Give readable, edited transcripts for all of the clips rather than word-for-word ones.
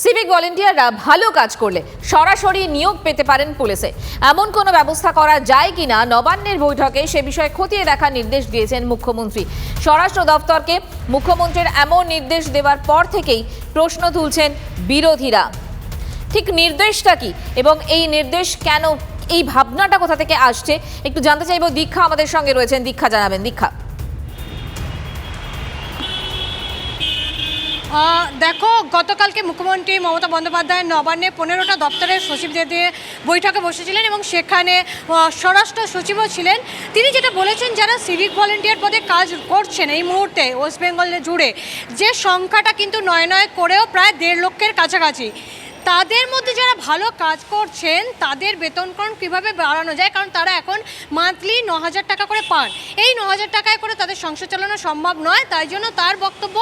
Civic ভলেন্টিয়াররা ভালো কাজ করলে সরাসরি নিয়োগ পেতে পারেন পুলিশে। এমন কোনো ব্যবস্থা করা যায় কিনা নবান্নের বৈঠকে সে বিষয়ে খতিয়ে দেখার নির্দেশ দিয়েছেন মুখ্যমন্ত্রী। স্বরাষ্ট্র দপ্তরকে মুখ্যমন্ত্রীর এমন নির্দেশ দেওয়ার পর থেকেই প্রশ্ন তুলছেন বিরোধীরা। ঠিক নির্দেশটা কি এবং এই নির্দেশ কেন, এই ভাবনাটা কোথা থেকে আসছে একটু জানতে চাইব। দীক্ষা আমাদের সঙ্গে রয়েছেন, দীক্ষা জানাবেন। দীক্ষা, দেখো, গতকালকে মুখ্যমন্ত্রী মমতা বন্দ্যোপাধ্যায় নবান্নে 15টা দপ্তরের সচিবদের দিয়ে বৈঠকে বসেছিলেন এবং সেখানে স্বরাষ্ট্র সচিবও ছিলেন। তিনি যেটা বলেছেন, যারা সিভিক ভলেন্টিয়ার পদে কাজ করছেন এই মুহূর্তে ওয়েস্ট বেঙ্গলে জুড়ে, যে সংখ্যাটা কিন্তু নয় করেও প্রায় 1.5 লক্ষের কাছাকাছি, তাদের মধ্যে যারা ভালো কাজ করছেন তাদের বেতনক্রম কীভাবে বাড়ানো যায়, কারণ তারা এখন মান্থলি 9,000 টাকা করে পান। এই 9,000 টাকায় করে তাদের সংসার চালানো সম্ভব নয়। তাই জন্য তার বক্তব্য,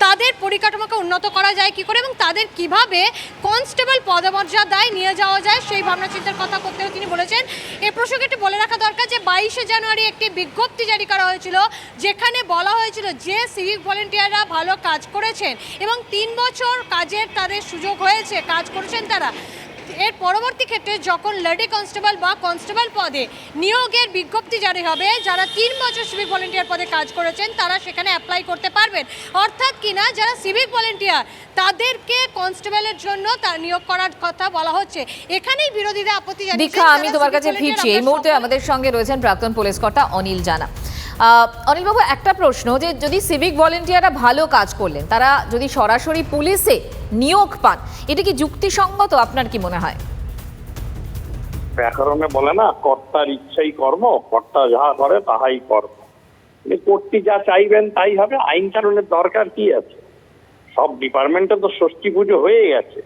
তাদের পরিকাঠামোকে উন্নত করা যায় কী করে এবং তাদের কিভাবে কনস্টেবল পদমর্যাদায় নিয়ে যাওয়া যায় সেই ভাবনা চিন্তার কথা করতেও তিনি বলেছেন। এ প্রসঙ্গে একটি বলে রাখা দরকার যে 22শে জানুয়ারি একটি বিজ্ঞপ্তি জারি করা হয়েছিল, যেখানে বলা হয়েছিল যে সিভিক ভলেন্টিয়াররা ভালো কাজ করেছেন এবং 3 বছর কাজের তাদের সুযোগ হয়েছে, কাজ করেছেন তারা, এর পরবর্তী ক্ষেত্রে যখন লেডি কনস্টেবল বা কনস্টেবল পদে নিয়োগের বিজ্ঞপ্তি জারি হবে, যারা 3 বছর সিভিক ভলেন্টিয়ার পদে কাজ করেছেন তারা সেখানে অ্যাপ্লাই করতে পারবেন। অর্থাৎ কিনা যারা সিভিক ভলেন্টিয়ার তাদেরকে কনস্টেবলের জন্য তার নিয়োগ করার কথা বলা হচ্ছে। এখানেই বিরোধীরা আপত্তি জানিয়েছেন। দীক্ষা, আমি তোমার কাছে ফিরছি। এই মুহূর্তে আমাদের সঙ্গে রয়েছেন প্রাক্তন পুলিশ কর্তা অনিল জানা। অনিলবাবু, একটা প্রশ্ন, যে যদি সিভিক ভলেন্টিয়াররা ভালো কাজ করলেন, তারা যদি সরাসরি পুলিশে নিয়োগ পান, এটা কি যুক্তিসঙ্গত? আপনার কি মনে হয়? ব্যাকরণে বলে না, কর্তার ইচ্ছাই কর্ম, কর্তা যাহা করে তাহাই কর্ম। কর্তৃ যা চাইবেন তাই হবে। আইন কানুনের দরকার কি আছে? সব ডিপার্টমেন্টে তো ষষ্ঠী পুজো হয়ে গেছে,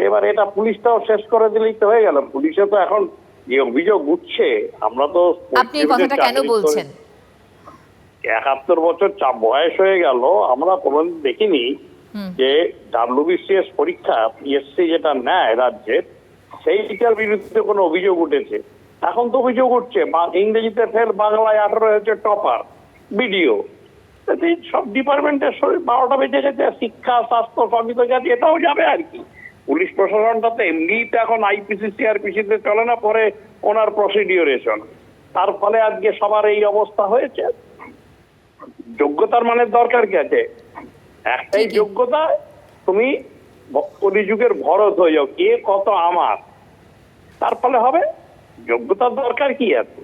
এবার এটা পুলিশটাও শেষ করে দিলেই তো হয়ে গেল। পুলিশে তো এখন যে অভিযোগ উঠছে, আমরা তো, আপনি এই কথাটা কেন বলছেন? 71 বছর বয়স হয়ে গেল, আমরা কোনোদিন দেখিনি যে WBCS পরীক্ষা পিএসসি যেটা নেয় রাজ্যের, সেইটার বিরুদ্ধে কোনো অভিযোগ উঠেছে। এখন তো অভিযোগ উঠছে ইংরেজিতে ফেল, বাংলায় 18 হয়েছে টপার, বিডিও। সব ডিপার্টমেন্টের 12টা বেজে গেছে। শিক্ষা, স্বাস্থ্য সবই তো গেছে, এটাও যাবে আর কি। পুলিশ প্রশাসনটা তো এমনিই তো এখন আইপিসি সিআরপিসিতে চলে না, পরে ওনার প্রসিডিওরেশন। তার ফলে আজকে সবার এই অবস্থা হয়েছে। যোগ্যতার মানের দরকার কি আছে? একটাই যোগ্যতা, তুমি কলিযুগের ভরত হয়ে যাও, কে কত আমার, তার ফলে হবে। যোগ্যতার দরকার কি আছে?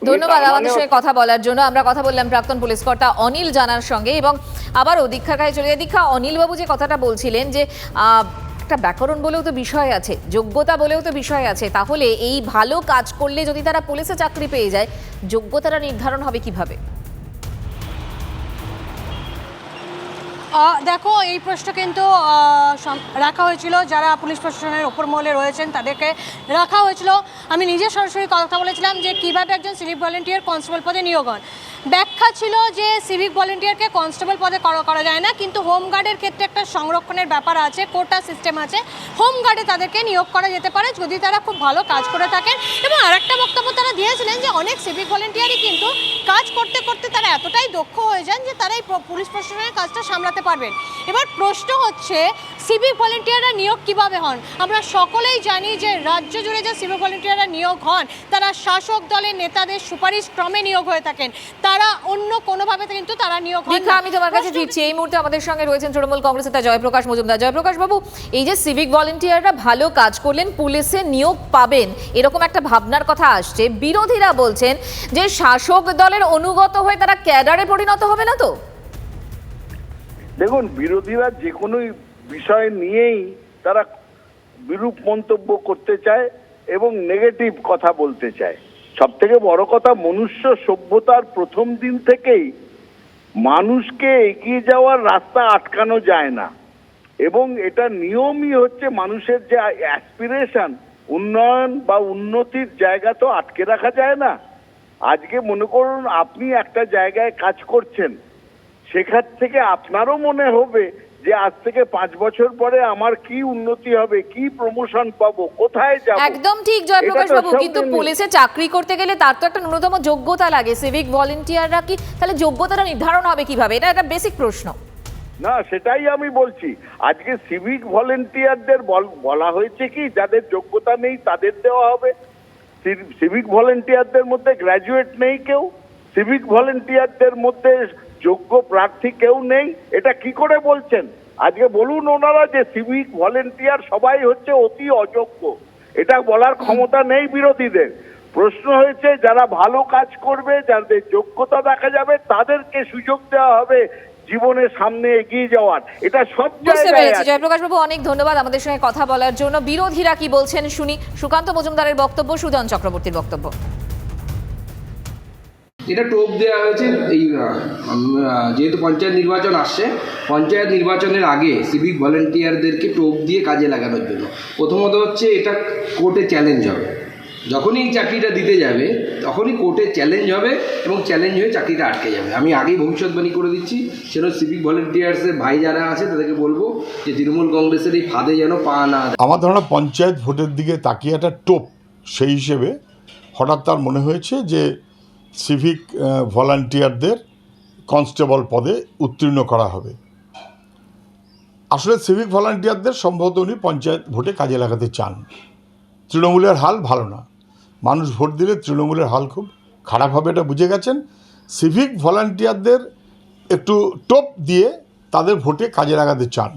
ধন্যবাদ আমাদের সঙ্গে কথা বলার জন্য। আমরা কথা বললাম প্রাক্তন পুলিশ কর্তা অনিল জানার সঙ্গে এবং আবারও দীক্ষার কাছে চলে যায়। দীক্ষা, অনিলবাবু যে কথাটা বলছিলেন যে একটা ব্যাকরণ বলেও তো বিষয় আছে, যোগ্যতা বলেও তো বিষয় আছে, তাহলে এই ভালো কাজ করলে যদি তারা পুলিশে চাকরি পেয়ে যায়, যোগ্যতাটা নির্ধারণ হবে কিভাবে? দেখো, এই প্রশ্ন কিন্তু রাখা হয়েছিল, যারা পুলিশ প্রশাসনের ওপর মহলে রয়েছেন তাদেরকে রাখা হয়েছিল। আমি নিজে সরাসরি কথা বলেছিলাম যে কিভাবে একজন সিভিক ভলেন্টিয়ার কনস্টেবল পদে নিয়োগ হন। ব্যাখ্যা ছিল যে সিভিক ভলেন্টিয়ারকে কনস্টেবল পদে করা যায় না, কিন্তু হোমগার্ডের ক্ষেত্রে একটা সংরক্ষণের ব্যাপার আছে, কোটা সিস্টেম আছে। হোমগার্ডে তাদেরকে নিয়োগ করা যেতে পারে যদি তারা খুব ভালো কাজ করে থাকেন। এবং আরেকটা বক্তব্য তারা দিয়েছিলেন যে অনেক সিভিক ভলেন্টিয়ারই কিন্তু কাজ করতে করতে তারা এতটাই দক্ষ হয়ে যান যে তারা এই পুলিশ প্রশাসনের কাজটা সামলাতে পারবেন। এবার প্রশ্ন হচ্ছে, সিভিক ভলেন্টিয়াররা নিয়োগ কিভাবে হন? আমরা সকলেই জানি যে রাজ্য জুড়ে যে সিভিক ভলেন্টিয়াররা নিয়োগ হন তারা শাসক দলের নেতাদের সুপারিশ ক্রমে নিয়োগ হয়ে থাকেন, তারা অন্য কোনোভাবে কিন্তু তারা নিয়োগ হন না। আমি তোমার কাছে ফিরছি। এই মুহূর্তে আমাদের সঙ্গে রয়েছেন তৃণমূল কংগ্রেস নেতা জয়প্রকাশ মজুমদার। জয়প্রকাশ বাবু, এই যে সিভিক ভলেন্টিয়াররা ভালো কাজ করলেন পুলিশে নিয়োগ পাবেন, এরকম একটা ভাবনার কথা আসছে, বিরোধীরা বলছেন যে শাসক দলের অনুগত হয়ে তারা ক্যাডারে পরিণত হবে না তো? দেখুন, বিরোধীরা যে কোনো বিষয় নিয়েই তারা বিরূপ মন্তব্য করতে চায় এবং নেগেটিভ কথা বলতে চায়। সব থেকে বড় কথা, মনুষ্য সভ্যতার প্রথম দিন থেকেই মানুষকে এগিয়ে যাওয়ার রাস্তা আটকানো যায় না, এবং এটা নিয়মই হচ্ছে মানুষের যে অ্যাসপিরেশন, উন্নয়ন বা উন্নতির জায়গা তো আটকে রাখা যায় না। আজকে মনে করুন আপনি একটা জায়গায় কাজ করছেন, সেখান থেকে আপনারও মনে হবে যে আজ থেকে 5 বছর পরে আমার কি উন্নতি হবে, কি প্রমোশন পাবো, কোথায় যাব। একদম ঠিক জয়প্রকাশ বাবু, কিন্তু পুলিশে চাকরি করতে গেলে তার তো একটা ন্যূনতম যোগ্যতা লাগে। সিভিক ভলেন্টিয়াররা কি তাহলে যোগ্যতাটা নির্ধারণ হবে কিভাবে? এটা একটা বেসিক প্রশ্ন। না, সেটাই আমি বলছি। আজকে সিভিক ভলেন্টিয়ারদের বলা হয়েছে কি যাদের যোগ্যতা নেই তাদের দেওয়া হবে। সিভিক ভলেন্টিয়ারদের মধ্যে গ্র্যাজুয়েট নেই কেউ, সিভিক ভলেন্টিয়ারদের মধ্যে যোগ্য প্রার্থী কেউ নেই, এটা কি করে বলছেন? আজকে বলুন ওনারা যে সিভিক ভলেন্টিয়ার সবাই হচ্ছে অতি অযোগ্য, এটা বলার ক্ষমতা নেই বিরোধীদের। প্রশ্ন হয়েছে যারা ভালো কাজ করবে, যাদের যোগ্যতা দেখা যাবে তাদেরকে সুযোগ দেওয়া হবে জীবনের সামনে এগিয়ে যাওয়ার। এটা সব বুঝতে জায়গায় পেরেছি। আছে। জয়প্রকাশ বাবু, অনেক ধন্যবাদ আমাদের সঙ্গে কথা বলার জন্য। বিরোধীরা কি বলছেন শুনি। সুকান্ত মজুমদারের বক্তব্য, সুজন চক্রবর্তীর বক্তব্য। এটা টোপ দেওয়া হয়েছে এই যেহেতু পঞ্চায়েত নির্বাচন আসছে, পঞ্চায়েত নির্বাচনের আগে সিভিক ভলেন্টিয়ারদেরকে টোপ দিয়ে কাজে লাগানোর জন্য। প্রথমত হচ্ছে এটা কোর্টে চ্যালেঞ্জ হবে, যখনই এই চাকরিটা দিতে যাবে তখনই কোর্টে চ্যালেঞ্জ হবে এবং চ্যালেঞ্জ হয়ে চাকরিটা আটকে যাবে। আমি আগেই ভবিষ্যৎবাণী করে দিচ্ছি, সেটা সিভিক ভলেন্টিয়ার্সের ভাই যারা আছে তাদেরকে বলবো যে তৃণমূল কংগ্রেসের এই ফাঁদে যেন পা না দেয়। আমার ধারণা পঞ্চায়েত ভোটের দিকে তাকিয়ে একটা টোপ, সেই হিসেবে হঠাৎ তার মনে হয়েছে যে সিভিক ভলান্টিয়ারদের কনস্টেবল পদে উত্তীর্ণ করা হবে। আসলে সিভিক ভলান্টিয়ারদের সম্ভবত উনি পঞ্চায়েত ভোটে কাজে লাগাতে চান। তৃণমূলের হাল ভালো না, মানুষ ভোট দিলে তৃণমূলের হাল খুব খারাপ হবে, এটা বুঝে গেছেন। সিভিক ভলান্টিয়ারদের একটু টোপ দিয়ে তাদের ভোটে কাজে লাগাতে চান।